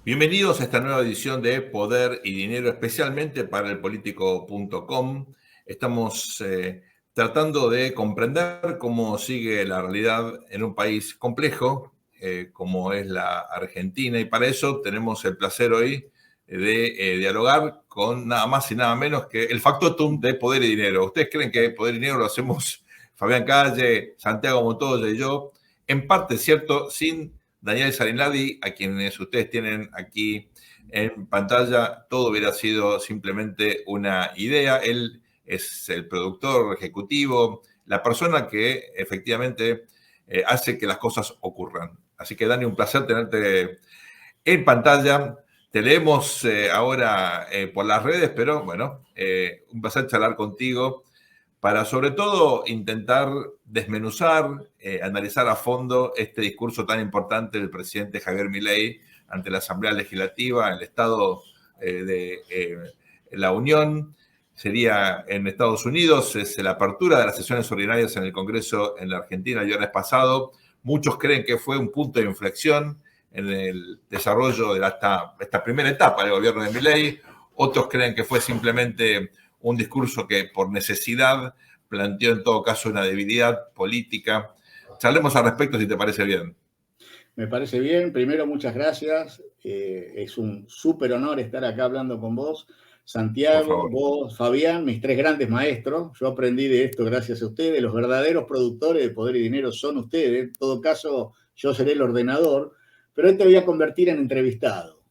Bienvenidos a esta nueva edición de Poder y Dinero, especialmente para elpolitico.com. Estamos tratando de comprender cómo sigue la realidad en un país complejo como es la Argentina, y para eso tenemos el placer hoy de dialogar con nada más y nada menos que el factotum de Poder y Dinero. ¿Ustedes creen que Poder y Dinero lo hacemos Fabián Calle, Santiago Montoya y yo? En parte, cierto, sin Daniel Sarinladi, a quienes ustedes tienen aquí en pantalla. Todo hubiera sido simplemente una idea. Él es el productor ejecutivo, la persona que efectivamente hace que las cosas ocurran. Así que, Dani, un placer tenerte en pantalla. Te leemos ahora por las redes, pero bueno, un placer charlar contigo para sobre todo intentar desmenuzar, analizar a fondo este discurso tan importante del presidente Javier Milei ante la Asamblea Legislativa, el Estado de la Unión. Sería en Estados Unidos, es la apertura de las sesiones ordinarias en el Congreso en la Argentina el viernes pasado. Muchos creen que fue un punto de inflexión en el desarrollo de esta primera etapa del gobierno de Milei. Otros creen que fue simplemente un discurso que por necesidad planteó en todo caso una debilidad política. Charlemos al respecto si te parece bien. Me parece bien. Primero, muchas gracias. Es un súper honor estar acá hablando con vos. Santiago, vos, Fabián, mis tres grandes maestros. Yo aprendí de esto gracias a ustedes. Los verdaderos productores de Poder y Dinero son ustedes. En todo caso, yo seré el ordenador, pero hoy te voy a convertir en entrevistado.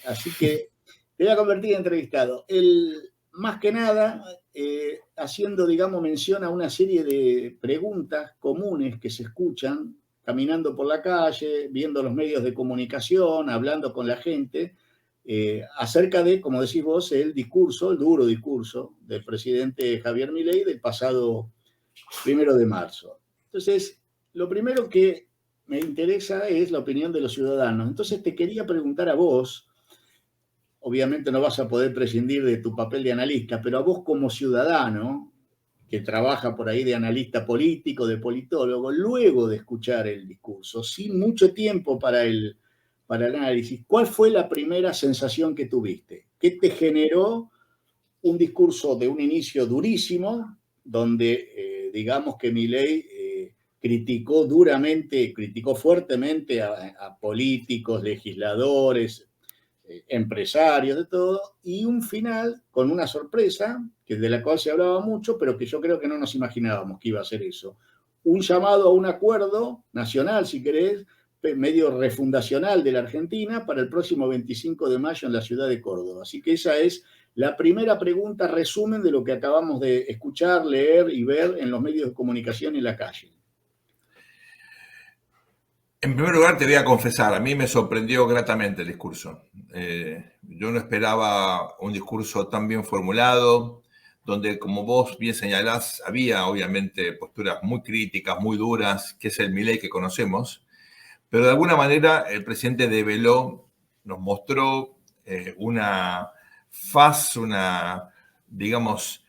Así que te voy a convertir en entrevistado. Más que nada, haciendo, digamos, mención a una serie de preguntas comunes que se escuchan caminando por la calle, viendo los medios de comunicación, hablando con la gente, acerca de, como decís vos, el duro discurso del presidente Javier Milei del pasado 1 de marzo. Entonces, lo primero que me interesa es la opinión de los ciudadanos. Entonces, te quería preguntar a vos, obviamente no vas a poder prescindir de tu papel de analista, pero a vos como ciudadano, que trabaja por ahí de analista político, de politólogo, luego de escuchar el discurso, sin mucho tiempo para el análisis, ¿cuál fue la primera sensación que tuviste? ¿Qué te generó un discurso de un inicio durísimo, donde digamos que Milei criticó fuertemente a políticos, legisladores, empresarios, de todo, y un final con una sorpresa, de la cual se hablaba mucho, pero que yo creo que no nos imaginábamos que iba a ser eso. Un llamado a un acuerdo nacional, si querés, medio refundacional de la Argentina para el próximo 25 de mayo en la ciudad de Córdoba. Así que esa es la primera pregunta, resumen de lo que acabamos de escuchar, leer y ver en los medios de comunicación y en la calle. En primer lugar, te voy a confesar, a mí me sorprendió gratamente el discurso. Yo no esperaba un discurso tan bien formulado, donde, como vos bien señalás, había obviamente posturas muy críticas, muy duras, que es el Milei que conocemos, pero de alguna manera el presidente develó, nos mostró una faz, digamos,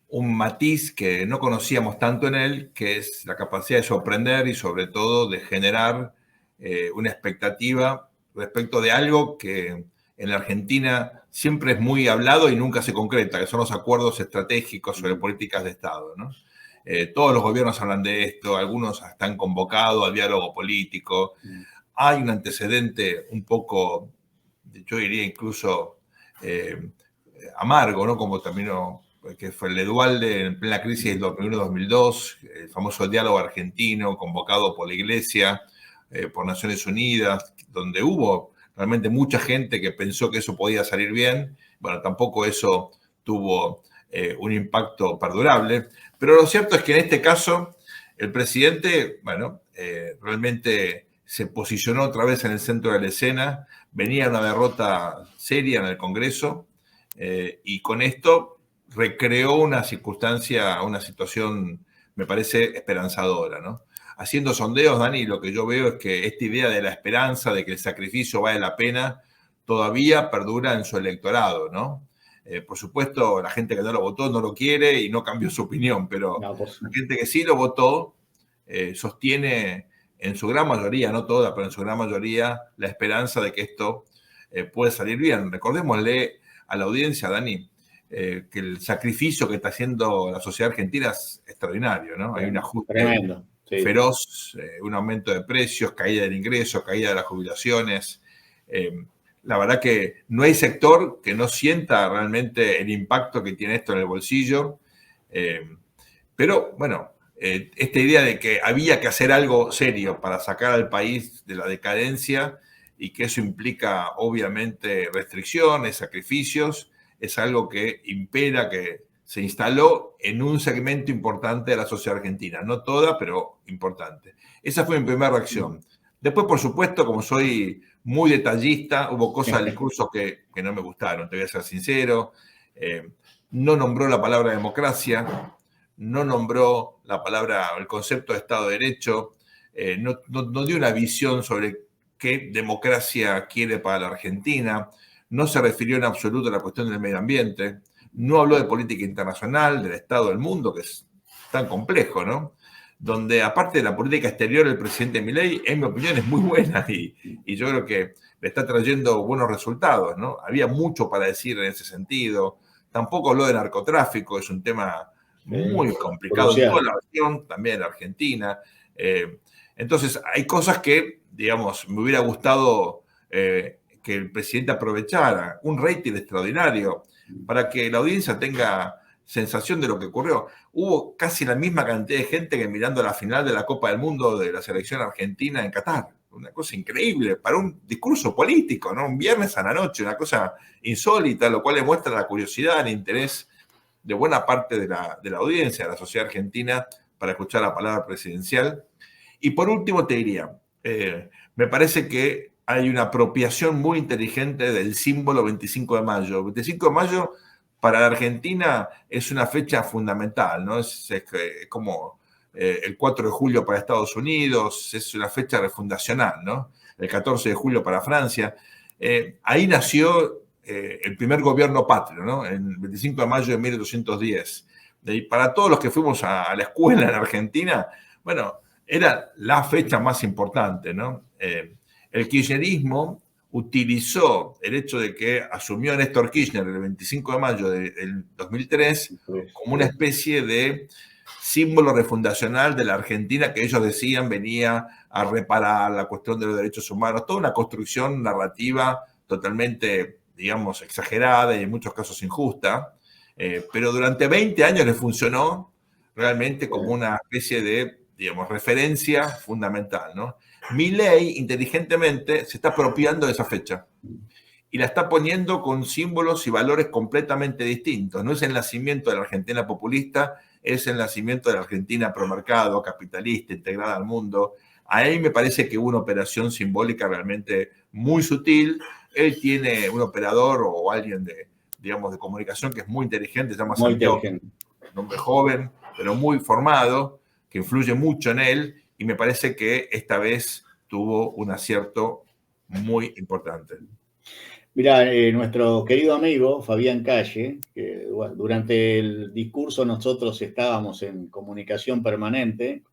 un matiz que no conocíamos tanto en él, que es la capacidad de sorprender y sobre todo de generar una expectativa respecto de algo que en la Argentina siempre es muy hablado y nunca se concreta, que son los acuerdos estratégicos sobre políticas de Estado, ¿no? Todos los gobiernos hablan de esto, algunos están convocados al diálogo político. Hay un antecedente un poco, yo diría incluso amargo, ¿no? Como terminó, que fue el de Dualde en plena crisis del 2001-2002, el famoso diálogo argentino convocado por la Iglesia, por Naciones Unidas, donde hubo realmente mucha gente que pensó que eso podía salir bien. Bueno, tampoco eso tuvo un impacto perdurable, pero lo cierto es que en este caso el presidente, bueno, realmente se posicionó otra vez en el centro de la escena, venía una derrota seria en el Congreso, y con esto recreó una circunstancia, una situación, me parece, esperanzadora, ¿no? Haciendo sondeos, Dani, lo que yo veo es que esta idea de la esperanza, de que el sacrificio vale la pena, todavía perdura en su electorado, ¿no? Por supuesto, la gente que no lo votó no lo quiere y no cambió su opinión, pero la gente que sí lo votó sostiene en su gran mayoría, no toda, pero en su gran mayoría, la esperanza de que esto puede salir bien. Recordémosle a la audiencia, Dani, que el sacrificio que está haciendo la sociedad argentina es extraordinario, ¿no? Hay un ajuste tremendo, sí, feroz, un aumento de precios, caída del ingreso, caída de las jubilaciones. La verdad que no hay sector que no sienta realmente el impacto que tiene esto en el bolsillo. Pero bueno, esta idea de que había que hacer algo serio para sacar al país de la decadencia y que eso implica obviamente restricciones, sacrificios, es algo que impera, que se instaló en un segmento importante de la sociedad argentina. No toda, pero importante. Esa fue mi primera reacción. Después, por supuesto, como soy muy detallista, hubo cosas del discurso que no me gustaron, te voy a ser sincero. No nombró la palabra democracia, no nombró la palabra, el concepto de Estado de Derecho, no dio una visión sobre qué democracia quiere para la Argentina, no se refirió en absoluto a la cuestión del medio ambiente, no habló de política internacional, del Estado del mundo, que es tan complejo, ¿no? Donde aparte de la política exterior, el presidente Milei, en mi opinión, es muy buena y yo creo que le está trayendo buenos resultados, ¿no? Había mucho para decir en ese sentido. Tampoco habló de narcotráfico, es un tema muy complicado en toda la región, también en la Argentina. Entonces, hay cosas que, digamos, me hubiera gustado que el presidente aprovechara. Un rating extraordinario para que la audiencia tenga sensación de lo que ocurrió. Hubo casi la misma cantidad de gente que mirando la final de la Copa del Mundo de la selección argentina en Qatar. Una cosa increíble para un discurso político, ¿no? Un viernes a la noche, una cosa insólita, lo cual le muestra la curiosidad, el interés de buena parte de la audiencia, de la sociedad argentina, para escuchar la palabra presidencial. Y por último te diría, me parece que hay una apropiación muy inteligente del símbolo 25 de mayo. 25 de mayo para la Argentina es una fecha fundamental, ¿no? Es como el 4 de julio para Estados Unidos, es una fecha refundacional, ¿no? El 14 de julio para Francia. Ahí nació el primer gobierno patrio, ¿no? El 25 de mayo de 1810. Y para todos los que fuimos a la escuela en Argentina, bueno, era la fecha más importante, ¿no? El kirchnerismo utilizó el hecho de que asumió Néstor Kirchner el 25 de mayo del 2003 como una especie de símbolo refundacional de la Argentina que ellos decían venía a reparar la cuestión de los derechos humanos, toda una construcción narrativa totalmente, digamos, exagerada y en muchos casos injusta, pero durante 20 años les funcionó realmente como una especie de, digamos, referencia fundamental, ¿no? Milei, inteligentemente, se está apropiando de esa fecha y la está poniendo con símbolos y valores completamente distintos. No es el nacimiento de la Argentina populista, es el nacimiento de la Argentina promercado, capitalista, integrada al mundo. Ahí me parece que hubo una operación simbólica realmente muy sutil. Él tiene un operador o alguien de, digamos, de comunicación que es muy inteligente, se llama muy Santiago, inteligente. un hombre joven, pero muy formado, que influye mucho en él, y me parece que esta vez tuvo un acierto muy importante. Mira, nuestro querido amigo Fabián Calle, que durante el discurso nosotros estábamos en comunicación permanente,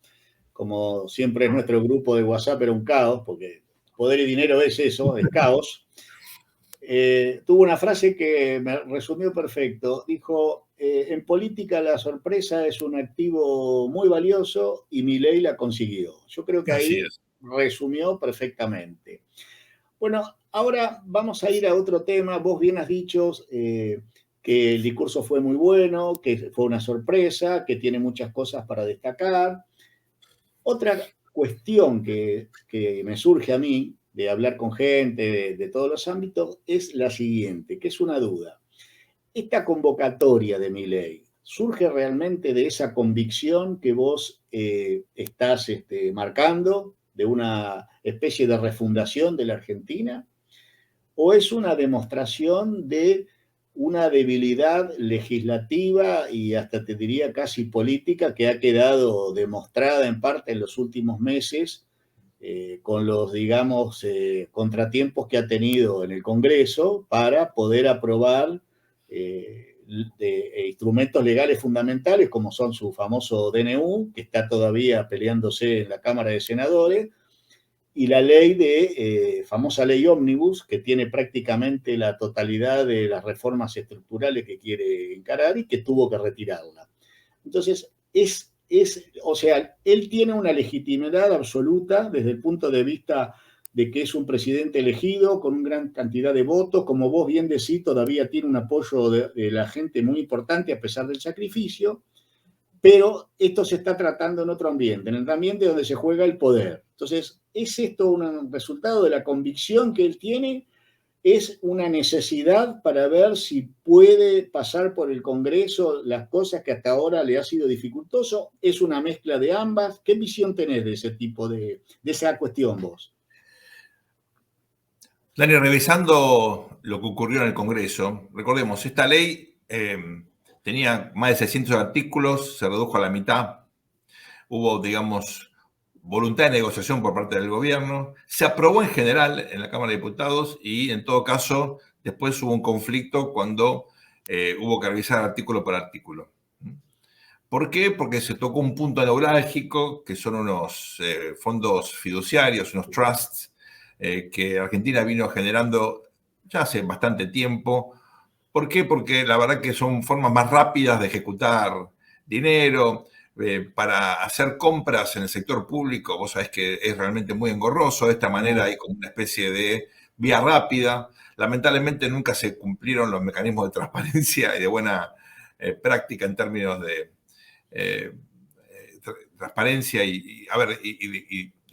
como siempre es nuestro grupo de WhatsApp era un caos, porque poder y dinero es eso, es caos. Tuvo una frase que me resumió perfecto. Dijo, en política la sorpresa es un activo muy valioso y Milei la consiguió. Yo creo que ahí resumió perfectamente. Bueno, ahora vamos a ir a otro tema. Vos bien has dicho que el discurso fue muy bueno, que fue una sorpresa, que tiene muchas cosas para destacar. Otra cuestión que me surge a mí de hablar con gente de todos los ámbitos es la siguiente, que es una duda. Esta convocatoria de Milei, ¿surge realmente de esa convicción que vos estás marcando, de una especie de refundación de la Argentina? ¿O es una demostración de una debilidad legislativa y hasta te diría casi política que ha quedado demostrada en parte en los últimos meses con los, digamos, contratiempos que ha tenido en el Congreso para poder aprobar instrumentos legales fundamentales, como son su famoso DNU, que está todavía peleándose en la Cámara de Senadores, y la famosa ley ómnibus, que tiene prácticamente la totalidad de las reformas estructurales que quiere encarar y que tuvo que retirarla. Entonces, o sea, él tiene una legitimidad absoluta desde el punto de vista de que es un presidente elegido con una gran cantidad de votos. Como vos bien decís, todavía tiene un apoyo de la gente muy importante a pesar del sacrificio, pero esto se está tratando en otro ambiente, en el ambiente donde se juega el poder. Entonces, ¿es esto un resultado de la convicción que él tiene? ¿Es una necesidad para ver si puede pasar por el Congreso las cosas que hasta ahora le ha sido dificultoso? ¿Es una mezcla de ambas? ¿Qué visión tenés de ese tipo de esa cuestión vos? Dani, revisando lo que ocurrió en el Congreso, recordemos, esta ley tenía más de 600 artículos, se redujo a la mitad, hubo, digamos, voluntad de negociación por parte del gobierno, se aprobó en general en la Cámara de Diputados y en todo caso después hubo un conflicto cuando hubo que revisar artículo por artículo. ¿Por qué? Porque se tocó un punto neurálgico, que son unos fondos fiduciarios, unos trusts, que Argentina vino generando ya hace bastante tiempo. ¿Por qué? Porque la verdad que son formas más rápidas de ejecutar dinero. Para hacer compras en el sector público, vos sabés que es realmente muy engorroso. De esta manera hay como una especie de vía rápida. Lamentablemente nunca se cumplieron los mecanismos de transparencia y de buena práctica en términos de transparencia y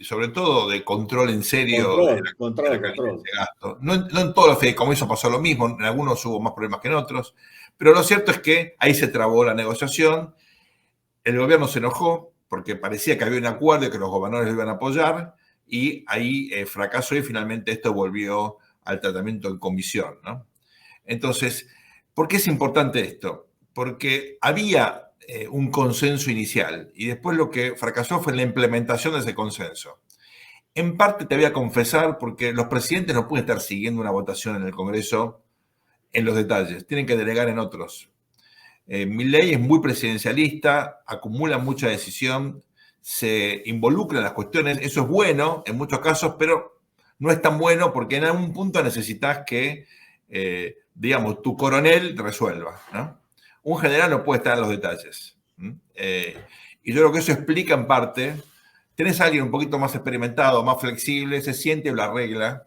sobre todo de control en serio de la calidad de gasto. No en todos los fideicomisos pasó lo mismo, en algunos hubo más problemas que en otros, pero lo cierto es que ahí se trabó la negociación. El gobierno se enojó porque parecía que había un acuerdo y que los gobernadores lo iban a apoyar, y ahí fracasó y finalmente esto volvió al tratamiento en comisión, ¿no? Entonces, ¿por qué es importante esto? Porque había un consenso inicial y después lo que fracasó fue la implementación de ese consenso. En parte te voy a confesar porque los presidentes no pueden estar siguiendo una votación en el Congreso en los detalles, tienen que delegar en otros. Milei es muy presidencialista, acumula mucha decisión, se involucra en las cuestiones. Eso es bueno en muchos casos, pero no es tan bueno porque en algún punto necesitas que, digamos, tu coronel resuelva, ¿no? Un general no puede estar en los detalles. Y yo creo que eso explica en parte, tenés a alguien un poquito más experimentado, más flexible, se siente o la arregla.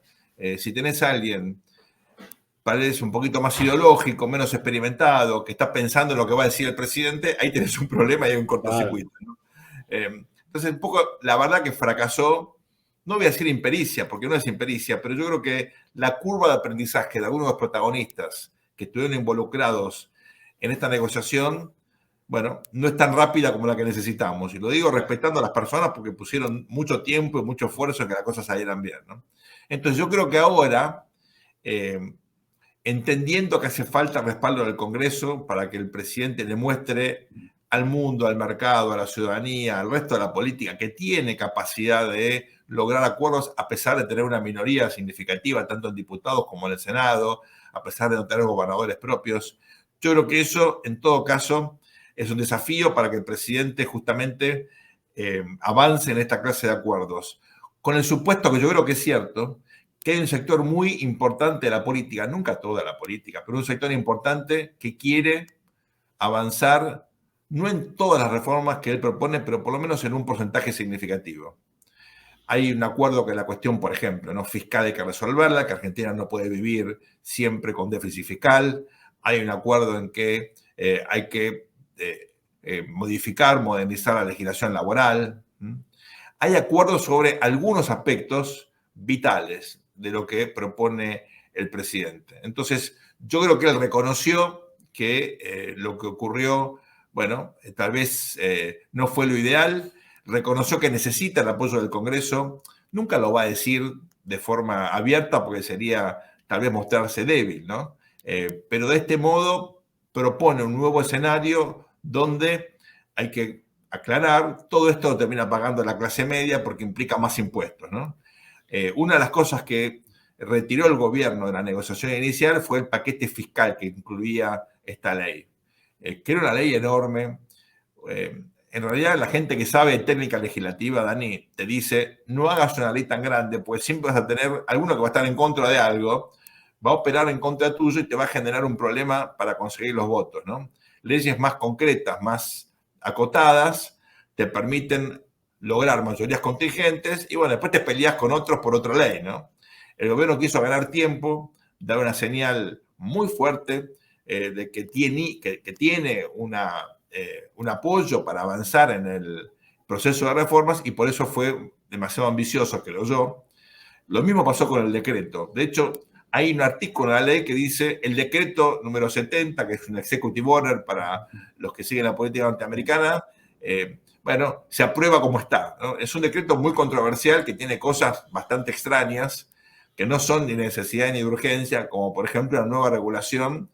Si tenés a alguien parece un poquito más ideológico, menos experimentado, que está pensando en lo que va a decir el presidente, ahí tenés un problema y hay un cortocircuito, ¿no? Entonces, un poco, la verdad que fracasó, no voy a decir impericia, porque no es impericia, pero yo creo que la curva de aprendizaje de algunos de los protagonistas que estuvieron involucrados en esta negociación, bueno, no es tan rápida como la que necesitamos. Y lo digo respetando a las personas porque pusieron mucho tiempo y mucho esfuerzo en que las cosas salieran bien, ¿no? Entonces, yo creo que ahora, entendiendo que hace falta respaldo del Congreso para que el presidente le muestre al mundo, al mercado, a la ciudadanía, al resto de la política, que tiene capacidad de lograr acuerdos a pesar de tener una minoría significativa, tanto en diputados como en el Senado, a pesar de no tener gobernadores propios. Yo creo que eso, en todo caso, es un desafío para que el presidente justamente avance en esta clase de acuerdos. Con el supuesto que yo creo que es cierto, que hay un sector muy importante de la política, nunca toda la política, pero un sector importante que quiere avanzar, no en todas las reformas que él propone, pero por lo menos en un porcentaje significativo. Hay un acuerdo que la cuestión, por ejemplo, ¿no?, fiscal hay que resolverla, que Argentina no puede vivir siempre con déficit fiscal. Hay un acuerdo en que hay que modificar, modernizar la legislación laboral. Hay acuerdos sobre algunos aspectos vitales de lo que propone el presidente. Entonces, yo creo que él reconoció que lo que ocurrió, bueno, tal vez no fue lo ideal, reconoció que necesita el apoyo del Congreso, nunca lo va a decir de forma abierta porque sería tal vez mostrarse débil, ¿no? Pero de este modo propone un nuevo escenario donde hay que aclarar, todo esto lo termina pagando la clase media porque implica más impuestos, ¿no? Una de las cosas que retiró el gobierno de la negociación inicial fue el paquete fiscal que incluía esta ley, que era una ley enorme. En realidad, la gente que sabe de técnica legislativa, Dani, te dice, no hagas una ley tan grande, pues siempre vas a tener alguno que va a estar en contra de algo, va a operar en contra tuyo y te va a generar un problema para conseguir los votos, ¿no? Leyes más concretas, más acotadas, te permiten lograr mayorías contingentes y bueno, después te peleas con otros por otra ley, ¿no? El gobierno quiso ganar tiempo, dar una señal muy fuerte de que tiene un apoyo para avanzar en el proceso de reformas y por eso fue demasiado ambicioso, creo yo. Lo mismo pasó con el decreto. De hecho, hay un artículo en la ley que dice el decreto número 70, que es un executive order para los que siguen la política norteamericana, bueno, se aprueba como está, ¿no? Es un decreto muy controversial que tiene cosas bastante extrañas que no son ni necesidad ni de urgencia, como por ejemplo la nueva regulación,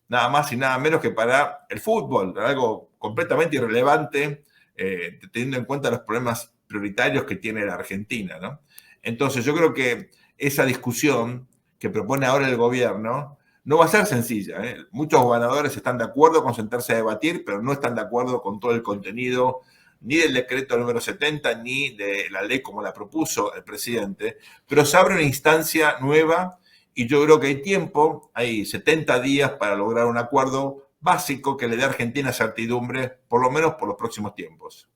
nada más y nada menos que para el fútbol, algo completamente irrelevante, teniendo en cuenta los problemas prioritarios que tiene la Argentina, ¿no? Entonces yo creo que esa discusión que propone ahora el gobierno no va a ser sencilla, ¿eh? Muchos gobernadores están de acuerdo con sentarse a debatir, pero no están de acuerdo con todo el contenido ni del decreto número 70, ni de la ley como la propuso el presidente, pero se abre una instancia nueva y yo creo que hay tiempo, hay 70 días para lograr un acuerdo básico que le dé a Argentina certidumbre, por lo menos por los próximos tiempos.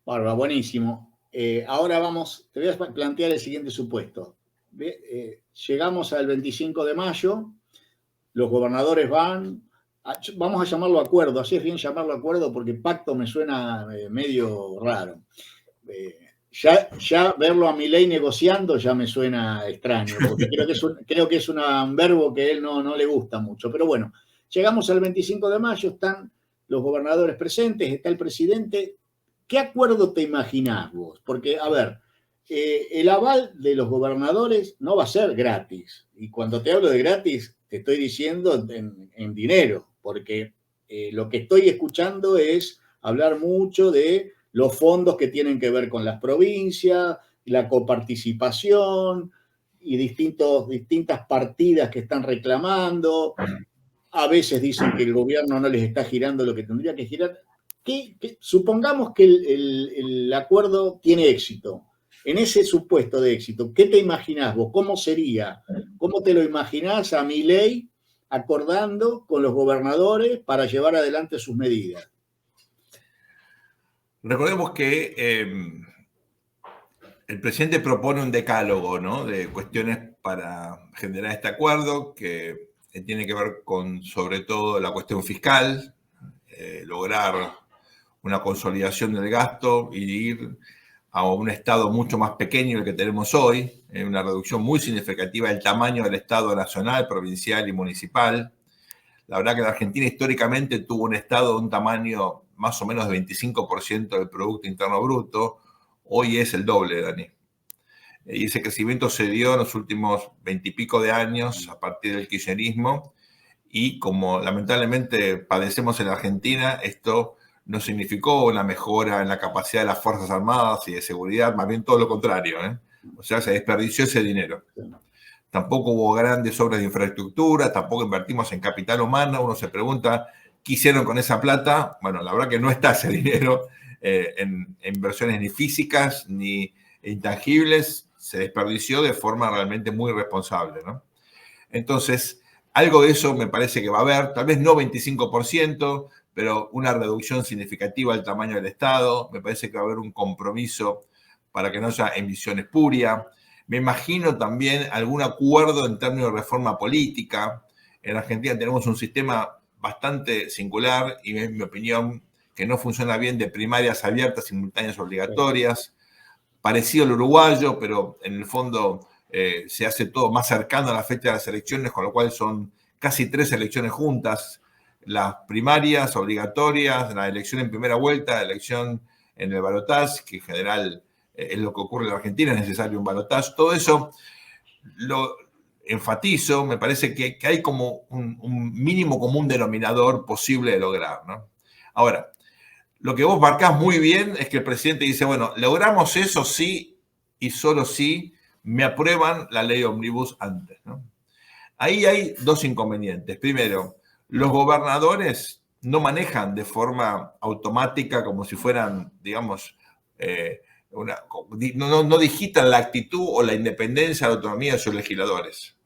Bárbara, buenísimo. Ahora te voy a plantear el siguiente supuesto. Llegamos al 25 de mayo, los gobernadores vamos a llamarlo acuerdo, así es bien llamarlo acuerdo porque pacto me suena medio raro. Ya verlo a Milei negociando ya me suena extraño, porque creo que es un verbo que a él no le gusta mucho. Pero bueno, llegamos al 25 de mayo, están los gobernadores presentes, está el presidente. ¿Qué acuerdo te imaginás vos? Porque, a ver, el aval de los gobernadores no va a ser gratis. Y cuando te hablo de gratis, te estoy diciendo en dinero, porque lo que estoy escuchando es hablar mucho de los fondos que tienen que ver con las provincias, la coparticipación y distintas partidas que están reclamando. A veces dicen que el gobierno no les está girando lo que tendría que girar. Supongamos que el acuerdo tiene éxito. En ese supuesto de éxito, ¿qué te imaginás vos? ¿Cómo sería? ¿Cómo te lo imaginás a Milei acordando con los gobernadores para llevar adelante sus medidas? Recordemos que el presidente propone un decálogo, ¿no?, de cuestiones para generar este acuerdo que tiene que ver con, sobre todo, la cuestión fiscal, lograr una consolidación del gasto y ir a un Estado mucho más pequeño del que tenemos hoy, una reducción muy significativa del tamaño del Estado nacional, provincial y municipal. La verdad que la Argentina históricamente tuvo un Estado de un tamaño más o menos de 25% del Producto Interno Bruto, hoy es el doble, Dani. Y ese crecimiento se dio en los últimos 20 y pico de años a partir del kirchnerismo y como lamentablemente padecemos en la Argentina, esto no significó una mejora en la capacidad de las Fuerzas Armadas y de seguridad, más bien todo lo contrario, ¿eh? O sea, se desperdició ese dinero. Tampoco hubo grandes obras de infraestructura, tampoco invertimos en capital humano. Uno se pregunta, ¿qué hicieron con esa plata? Bueno, la verdad que no está ese dinero en inversiones ni físicas ni intangibles. Se desperdició de forma realmente muy irresponsable, ¿no? Entonces, algo de eso me parece que va a haber, tal vez no 25%, pero una reducción significativa del tamaño del Estado. Me parece que va a haber un compromiso para que no haya emisión espuria. Me imagino también algún acuerdo en términos de reforma política. En Argentina tenemos un sistema bastante singular y, en mi opinión, que no funciona bien, de primarias abiertas, simultáneas, obligatorias. Parecido al uruguayo, pero en el fondo se hace todo más cercano a la fecha de las elecciones, con lo cual son casi 3 elecciones juntas. Las primarias obligatorias, la elección en primera vuelta, la elección en el balotaje, que en general es lo que ocurre en la Argentina, es necesario un balotaje. Todo eso lo enfatizo, me parece que hay como un mínimo común denominador posible de lograr, ¿no? Ahora, lo que vos marcás muy bien es que el presidente dice, bueno, logramos eso sí y solo si me aprueban la ley Omnibus antes, ¿no? Ahí hay 2 inconvenientes. Primero, Los gobernadores no manejan de forma automática como si fueran, digamos, no digitan la actitud o la independencia, la autonomía de sus legisladores.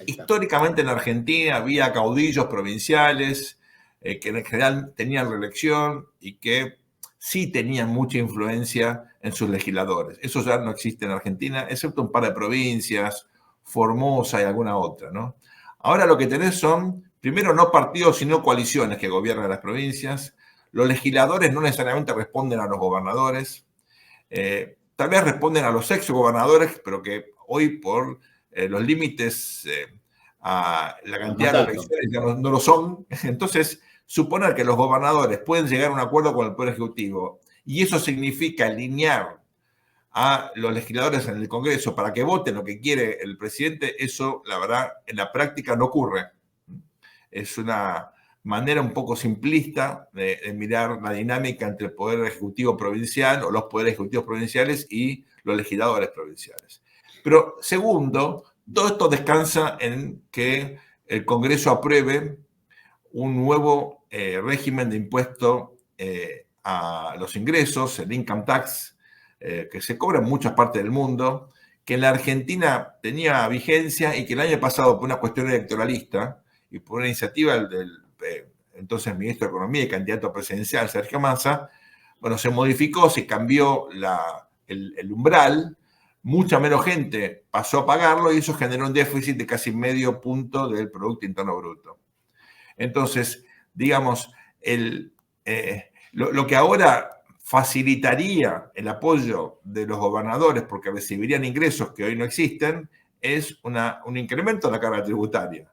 Históricamente en Argentina había caudillos provinciales que en general tenían reelección y que sí tenían mucha influencia en sus legisladores. Eso ya no existe en Argentina, excepto un par de provincias, Formosa y alguna otra, ¿no? Ahora lo que tenés son, primero, no partidos, sino coaliciones que gobiernan las provincias. Los legisladores no necesariamente responden a los gobernadores. Tal vez responden a los exgobernadores, pero que hoy por los límites a la cantidad de elecciones ya no lo son. Entonces, suponer que los gobernadores pueden llegar a un acuerdo con el Poder Ejecutivo y eso significa alinear a los legisladores en el Congreso para que voten lo que quiere el presidente, eso, la verdad, en la práctica no ocurre. Es una manera un poco simplista de mirar la dinámica entre el Poder Ejecutivo Provincial o los Poderes Ejecutivos Provinciales y los legisladores provinciales. Pero segundo, todo esto descansa en que el Congreso apruebe un nuevo régimen de impuesto a los ingresos, el income tax, que se cobra en muchas partes del mundo, que en la Argentina tenía vigencia y que el año pasado, por una cuestión electoralista y por una iniciativa del entonces ministro de Economía y candidato presidencial, Sergio Massa, bueno, se modificó, se cambió el umbral, mucha menos gente pasó a pagarlo y eso generó un déficit de casi medio punto del Producto Interno Bruto. Entonces, digamos, lo que ahora facilitaría el apoyo de los gobernadores porque recibirían ingresos que hoy no existen es un incremento de la carga tributaria.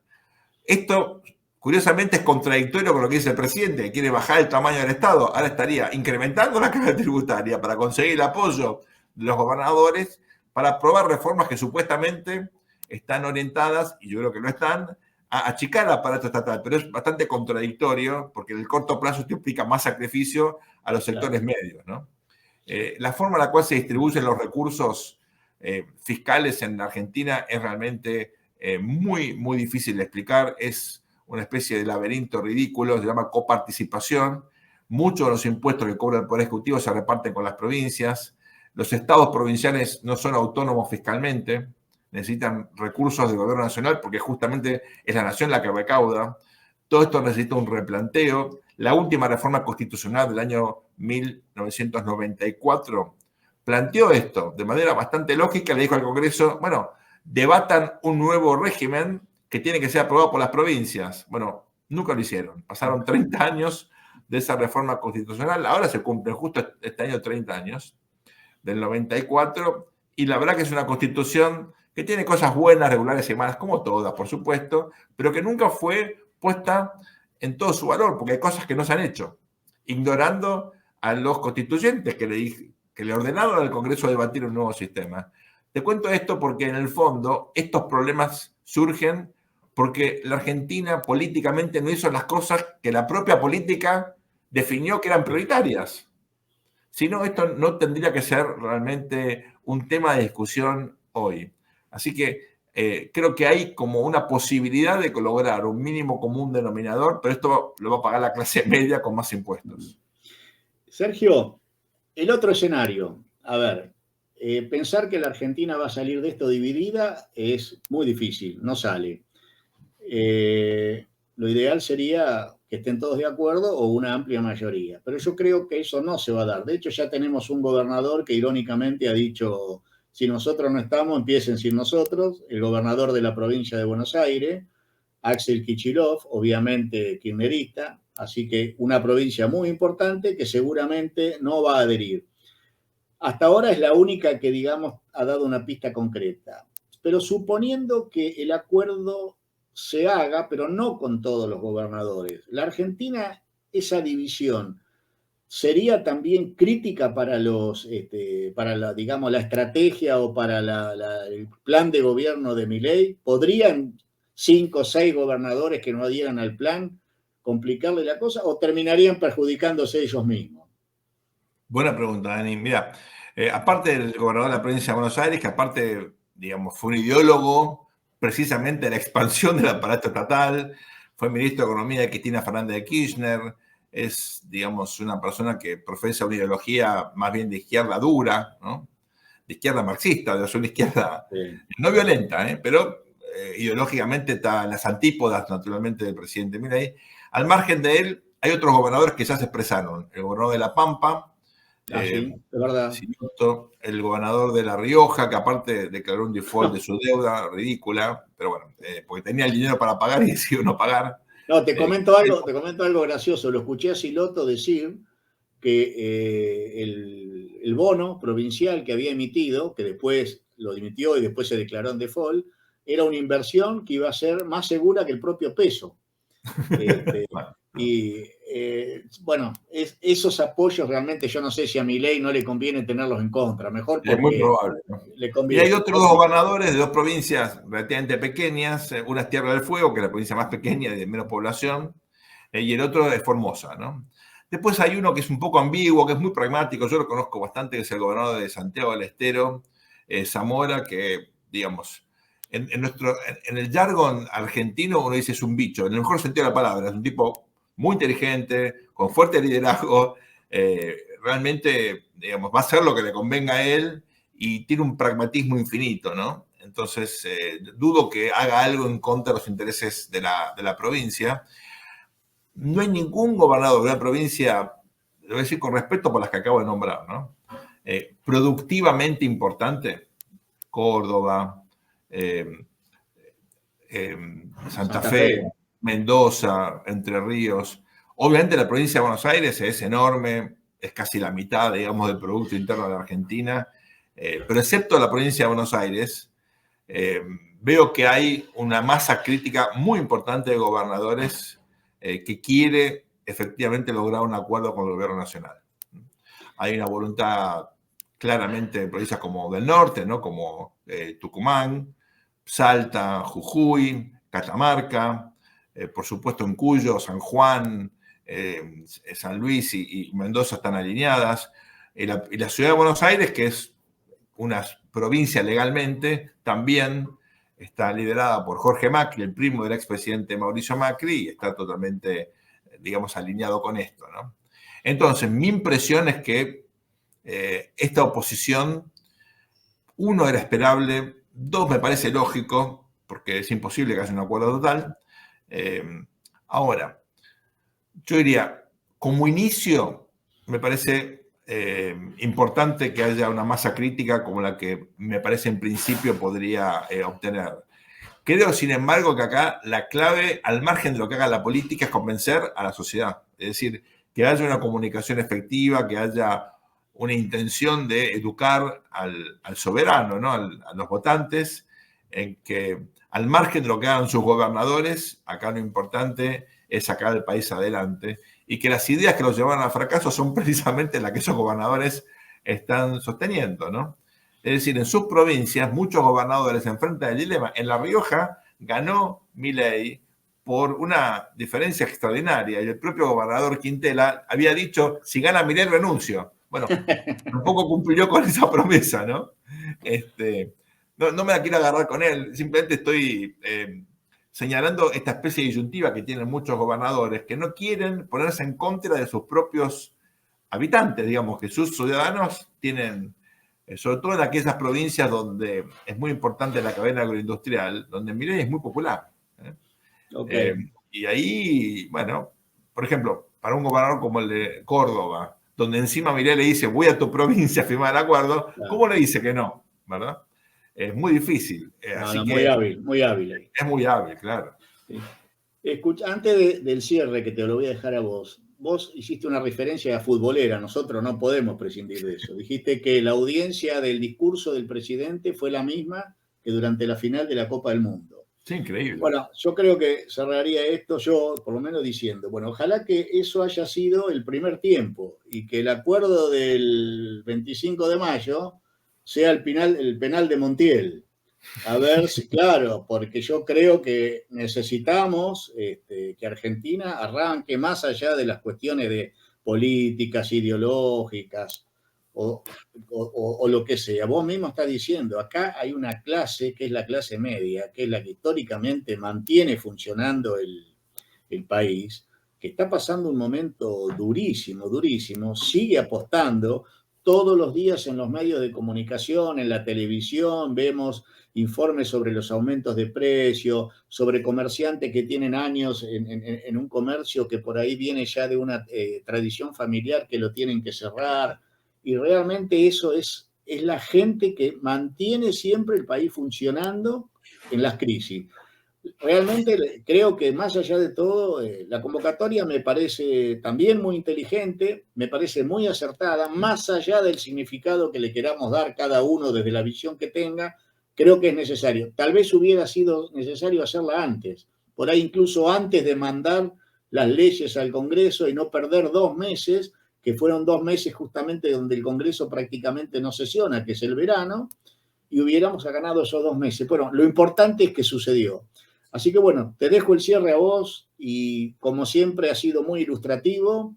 Esto, curiosamente, es contradictorio con lo que dice el presidente, que quiere bajar el tamaño del Estado. Ahora estaría incrementando la carga tributaria para conseguir el apoyo de los gobernadores para aprobar reformas que supuestamente están orientadas, y yo creo que no están, a achicar el aparato estatal, pero es bastante contradictorio porque en el corto plazo esto implica más sacrificio a los sectores medios, ¿no? La forma en la cual se distribuyen los recursos fiscales en Argentina es realmente muy, muy difícil de explicar. Es una especie de laberinto ridículo, se llama coparticipación. Muchos de los impuestos que cobra el Poder Ejecutivo se reparten con las provincias. Los estados provinciales no son autónomos fiscalmente, necesitan recursos del gobierno nacional porque justamente es la nación la que recauda. Todo esto necesita un replanteo. La última reforma constitucional del año 1994 planteó esto de manera bastante lógica, le dijo al Congreso, bueno, debatan un nuevo régimen que tiene que ser aprobado por las provincias. Bueno, nunca lo hicieron. Pasaron 30 años de esa reforma constitucional, ahora se cumplen justo este año 30 años, del 94, y la verdad que es una constitución que tiene cosas buenas, regulares y malas, como todas, por supuesto, pero que nunca fue puesta en todo su valor, porque hay cosas que no se han hecho, ignorando a los constituyentes que le ordenaron al Congreso debatir un nuevo sistema. Te cuento esto porque en el fondo estos problemas surgen porque la Argentina políticamente no hizo las cosas que la propia política definió que eran prioritarias. Si no, esto no tendría que ser realmente un tema de discusión hoy. Así que creo que hay como una posibilidad de lograr un mínimo común denominador, pero esto lo va a pagar la clase media con más impuestos. Sergio, el otro escenario, a ver, pensar que la Argentina va a salir de esto dividida es muy difícil, no sale. Lo ideal sería que estén todos de acuerdo o una amplia mayoría, pero yo creo que eso no se va a dar. De hecho, ya tenemos un gobernador que irónicamente ha dicho, si nosotros no estamos, empiecen sin nosotros, el gobernador de la provincia de Buenos Aires, Axel Kicillof, obviamente kirchnerista, así que una provincia muy importante que seguramente no va a adherir. Hasta ahora es la única que, digamos, ha dado una pista concreta. Pero suponiendo que el acuerdo se haga, pero no con todos los gobernadores, la Argentina, esa división, ¿sería también crítica para digamos, la estrategia o para el plan de gobierno de Milei? ¿Podrían 5 o 6 gobernadores que no adhieran al plan complicarle la cosa o terminarían perjudicándose ellos mismos? Buena pregunta, Dani. Mira, aparte del gobernador de la provincia de Buenos Aires, que aparte, digamos, fue un ideólogo precisamente de la expansión del aparato estatal, fue ministro de Economía de Cristina Fernández de Kirchner, es, digamos, una persona que profesa una ideología más bien de izquierda dura, ¿no? De izquierda marxista, de una izquierda no violenta, pero ideológicamente está en las antípodas, naturalmente, del presidente Milei. Al margen de él, hay otros gobernadores que ya se expresaron. El gobernador de La Pampa, sí, es verdad. Silotto, el gobernador de La Rioja, que aparte declaró un default de su deuda, ridícula, pero bueno, porque tenía el dinero para pagar y decidió no pagar. No, te comento algo gracioso. Lo escuché a Silotto decir que el bono provincial que había emitido, que después lo dimitió y después se declaró en default, era una inversión que iba a ser más segura que el propio peso. Bueno, esos apoyos realmente yo no sé si a Milei no le conviene tenerlos en contra, mejor porque es muy probable, ¿no? Le conviene. Y hay otros dos gobernadores de dos provincias relativamente pequeñas, una es Tierra del Fuego, que es la provincia más pequeña y de menos población, y el otro es Formosa, ¿no? Después hay uno que es un poco ambiguo, que es muy pragmático, yo lo conozco bastante, que es el gobernador de Santiago del Estero, Zamora, que, digamos, en el jargon argentino uno dice es un bicho, en el mejor sentido de la palabra, es un tipo muy inteligente, con fuerte liderazgo, realmente, digamos, va a hacer lo que le convenga a él y tiene un pragmatismo infinito, ¿no? Entonces, dudo que haga algo en contra de los intereses de la provincia. No hay ningún gobernador de una provincia, lo voy a decir con respeto por las que acabo de nombrar, ¿no? Productivamente importante, Córdoba, Santa Fe, Mendoza, Entre Ríos. Obviamente la provincia de Buenos Aires es enorme, es casi la mitad, digamos, del Producto Interno de la Argentina, pero excepto la provincia de Buenos Aires, veo que hay una masa crítica muy importante de gobernadores que quiere efectivamente lograr un acuerdo con el gobierno nacional. Hay una voluntad claramente en provincias como del norte, ¿no? Como Tucumán, Salta, Jujuy, Catamarca, por supuesto en Cuyo, San Juan, San Luis y Mendoza están alineadas. Y la ciudad de Buenos Aires, que es una provincia legalmente, también está liderada por Jorge Macri, el primo del expresidente Mauricio Macri, y está totalmente, digamos, alineado con esto, ¿no? Entonces, mi impresión es que esta oposición, uno, era esperable, dos, me parece lógico, porque es imposible que haya un acuerdo total. Ahora, yo diría, como inicio, me parece importante que haya una masa crítica como la que me parece en principio podría obtener. Creo, sin embargo, que acá la clave, al margen de lo que haga la política, es convencer a la sociedad. Es decir, que haya una comunicación efectiva, que haya una intención de educar al soberano, ¿no? A los votantes, en que al margen de lo que hagan sus gobernadores, acá lo importante es sacar el país adelante y que las ideas que los llevan al fracaso son precisamente las que esos gobernadores están sosteniendo, ¿no? Es decir, en sus provincias muchos gobernadores se enfrentan al dilema. En La Rioja ganó Milei por una diferencia extraordinaria y el propio gobernador Quintela había dicho, si gana Milei renuncio. Bueno, tampoco cumplió con esa promesa, ¿no? No me la quiero agarrar con él, simplemente estoy señalando esta especie de disyuntiva que tienen muchos gobernadores que no quieren ponerse en contra de sus propios habitantes, digamos, que sus ciudadanos tienen, sobre todo en aquellas provincias donde es muy importante la cadena agroindustrial, donde Milei es muy popular. Y ahí, bueno, por ejemplo, para un gobernador como el de Córdoba, donde encima Milei le dice, voy a tu provincia a firmar el acuerdo, claro. ¿Cómo le dice que no? ¿Verdad? Es muy difícil. Muy hábil, muy hábil. Es muy hábil, claro. Sí. Escucha, antes del cierre, que te lo voy a dejar a vos, vos hiciste una referencia a futbolera, nosotros no podemos prescindir de eso. Dijiste que la audiencia del discurso del presidente fue la misma que durante la final de la Copa del Mundo. Sí, increíble. Bueno, yo creo que cerraría esto yo, por lo menos diciendo, bueno, ojalá que eso haya sido el primer tiempo y que el acuerdo del 25 de mayo sea el penal de Montiel. A ver si, claro, porque yo creo que necesitamos que Argentina arranque más allá de las cuestiones de políticas, ideológicas o lo que sea. Vos mismo estás diciendo, acá hay una clase que es la clase media, que es la que históricamente mantiene funcionando el país, que está pasando un momento durísimo, durísimo, sigue apostando. Todos los días en los medios de comunicación, en la televisión, vemos informes sobre los aumentos de precio, sobre comerciantes que tienen años en un comercio que por ahí viene ya de una tradición familiar que lo tienen que cerrar. Y realmente eso es la gente que mantiene siempre el país funcionando en las crisis. Realmente creo que más allá de todo, la convocatoria me parece también muy inteligente, me parece muy acertada, más allá del significado que le queramos dar cada uno desde la visión que tenga, creo que es necesario. Tal vez hubiera sido necesario hacerla antes, por ahí incluso antes de mandar las leyes al Congreso y no perder 2 meses, que fueron 2 meses justamente donde el Congreso prácticamente no sesiona, que es el verano, y hubiéramos ganado esos 2 meses. Bueno, lo importante es que sucedió. Así que bueno, te dejo el cierre a vos y como siempre ha sido muy ilustrativo,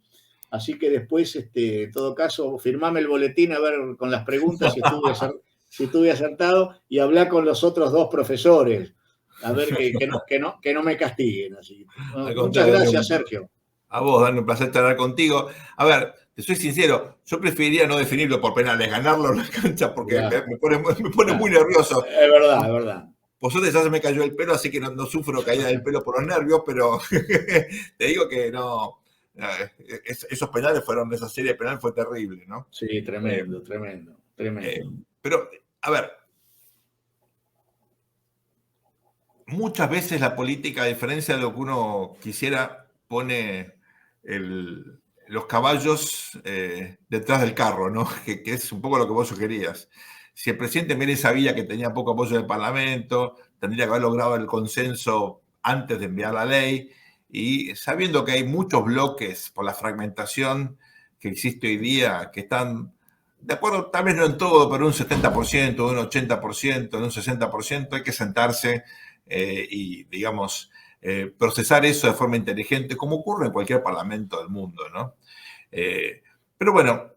así que después, en todo caso, firmame el boletín a ver con las preguntas si estuve acertado y hablar con los otros 2 profesores, a ver que no me castiguen. Así. Muchas gracias, Sergio. A vos, Dani, un placer charlar contigo. A ver, te soy sincero, yo preferiría no definirlo por penales, ganarlo en la cancha, porque claro, me pone muy nervioso. Es verdad, es verdad. Por suerte ya se me cayó el pelo, así que no sufro caída del pelo por los nervios, pero te digo que no. Esos penales fueron, esa serie de penales fue terrible, ¿no? Sí, tremendo. Pero, a ver, muchas veces la política, a diferencia de lo que uno quisiera, pone los caballos detrás del carro, ¿no? Que es un poco lo que vos sugerías. Si el presidente Menem sabía que tenía poco apoyo del Parlamento, tendría que haber logrado el consenso antes de enviar la ley, y sabiendo que hay muchos bloques por la fragmentación que existe hoy día, que están de acuerdo, tal vez no en todo, pero un 70%, un 80%, un 60%, hay que sentarse y, digamos, procesar eso de forma inteligente, como ocurre en cualquier parlamento del mundo, ¿no? Pero bueno,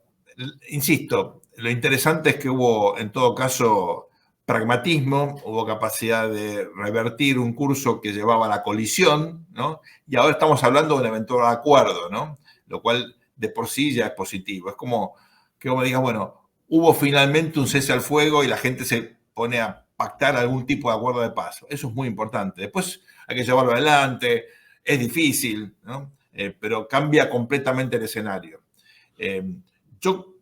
insisto, lo interesante es que hubo, en todo caso, pragmatismo, hubo capacidad de revertir un curso que llevaba a la colisión, ¿no? Y ahora estamos hablando de un eventual acuerdo, ¿no? Lo cual de por sí ya es positivo. Es como que vos me digas, bueno, hubo finalmente un cese al fuego y la gente se pone a pactar algún tipo de acuerdo de paz. Eso es muy importante. Después hay que llevarlo adelante, es difícil, ¿no? Pero cambia completamente el escenario. Yo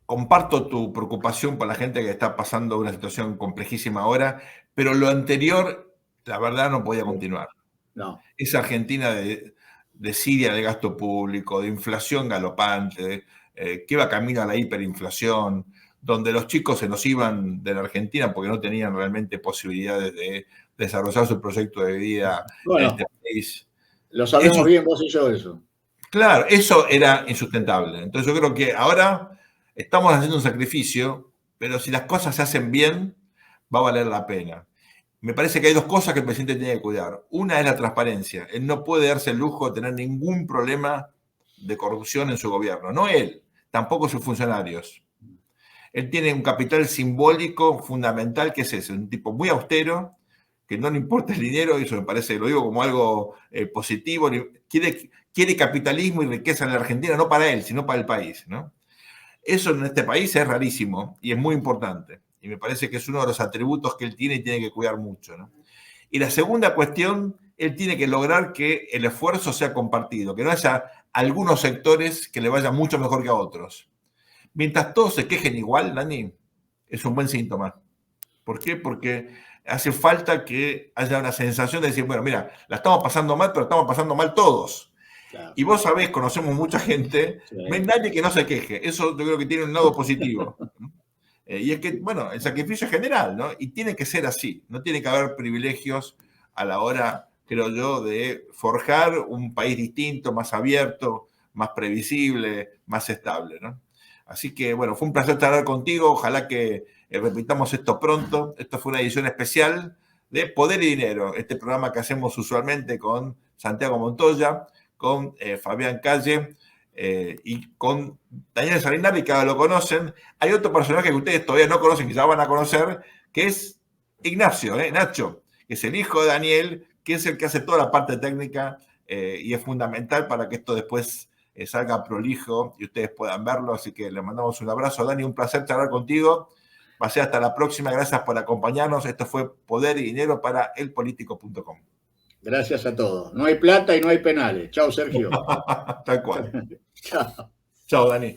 comparto tu preocupación por la gente que está pasando una situación complejísima ahora, pero lo anterior, la verdad, no podía continuar. No. Esa Argentina de Siria de gasto público, de inflación galopante, que iba camino a la hiperinflación, donde los chicos se nos iban de la Argentina porque no tenían realmente posibilidades de desarrollar su proyecto de vida en este país. Lo sabemos bien vos y yo eso. Claro, eso era insustentable. Entonces yo creo que ahora estamos haciendo un sacrificio, pero si las cosas se hacen bien, va a valer la pena. Me parece que hay 2 cosas que el presidente tiene que cuidar. Una es la transparencia. Él no puede darse el lujo de tener ningún problema de corrupción en su gobierno. No él, tampoco sus funcionarios. Él tiene un capital simbólico fundamental, que es ese, un tipo muy austero, que no le importa el dinero, y eso me parece, lo digo como algo positivo. Quiere capitalismo y riqueza en la Argentina, no para él, sino para el país, ¿no? Eso en este país es rarísimo y es muy importante. Y me parece que es uno de los atributos que él tiene y tiene que cuidar mucho, ¿no? Y la segunda cuestión, él tiene que lograr que el esfuerzo sea compartido, que no haya algunos sectores que le vayan mucho mejor que a otros. Mientras todos se quejen igual, Dani, es un buen síntoma. ¿Por qué? Porque hace falta que haya una sensación de decir, bueno, mira, la estamos pasando mal, pero estamos pasando mal todos. Claro. Y vos sabés, conocemos mucha gente, sí. No hay nadie que no se queje. Eso yo creo que tiene un lado positivo. Y es que, bueno, el sacrificio es general, ¿no? Y tiene que ser así. No tiene que haber privilegios a la hora, creo yo, de forjar un país distinto, más abierto, más previsible, más estable, ¿no? Así que, bueno, fue un placer charlar contigo. Ojalá que repitamos esto pronto. Esto fue una edición especial de Poder y Dinero, este programa que hacemos usualmente con Santiago Montoya, con Fabián Calle y con Daniel Salinari, que ahora lo conocen. Hay otro personaje que ustedes todavía no conocen, que ya van a conocer, que es Ignacio, Nacho, que es el hijo de Daniel, que es el que hace toda la parte técnica y es fundamental para que esto después salga prolijo y ustedes puedan verlo. Así que le mandamos un abrazo, Dani, un placer charlar contigo. Va a ser hasta la próxima. Gracias por acompañarnos. Esto fue Poder y Dinero para elpolitico.com. Gracias a todos. No hay plata y no hay penales. Chao, Sergio. Tal cual. Chao. Chao, Dani.